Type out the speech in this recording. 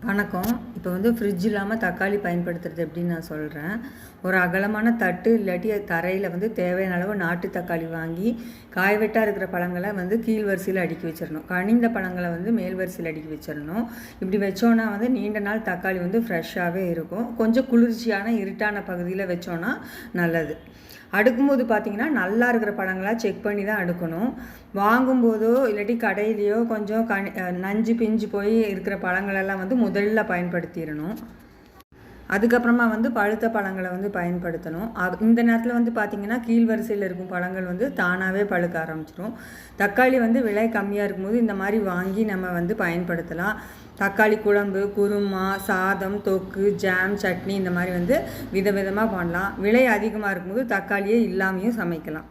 வணக்கம். இப்போ ஃப்ரிட்ஜ் இல்லாமல் தக்காளி பயன்படுத்துறது எப்படின்னு நான் சொல்கிறேன். ஒரு அகலமான தட்டு இல்லாட்டி தரையில் தேவையான அளவு நாட்டு தக்காளி வாங்கி காய்வெட்டாக இருக்கிற பழங்களை கீழ் வரிசையில் அடுக்கி வச்சிடணும். கனிந்த பழங்களை மேல் வரிசையில் அடுக்கி வச்சிடணும். இப்படி வச்சோன்னா நீண்ட நாள் தக்காளி ஃப்ரெஷ்ஷாகவே இருக்கும். கொஞ்சம் குளிர்ச்சியான இருட்டான பகுதியில் வச்சோன்னா நல்லது. அடுக்கும்போது பார்த்திங்கன்னா நல்லா இருக்கிற பழங்களாக செக் பண்ணி தான் அடுக்கணும். வாங்கும்போதோ இல்லாட்டி கடையிலையோ கொஞ்சம் நஞ்சு பிஞ்சு போய் இருக்கிற பழங்களெல்லாம் முதல்ல பயன்படுத்திடணும். அதுக்கப்புறமா பழுத்த பழங்களை பயன்படுத்தணும். இந்த நேரத்தில் பார்த்திங்கன்னா கீழ் வரிசையில் இருக்கும் பழங்கள் தானாகவே பழுக்க ஆரம்பிச்சிடும். தக்காளி விலை கம்மியாக இருக்கும்போது இந்த மாதிரி வாங்கி நம்ம பயன்படுத்தலாம். தக்காளி குழம்பு, குருமா, சாதம், தொக்கு, ஜாம், சட்னி இந்த மாதிரி விதவிதமாக பண்ணலாம். விலை அதிகமாக இருக்கும்போது தக்காளியே இல்லாமையும் சமைக்கலாம்.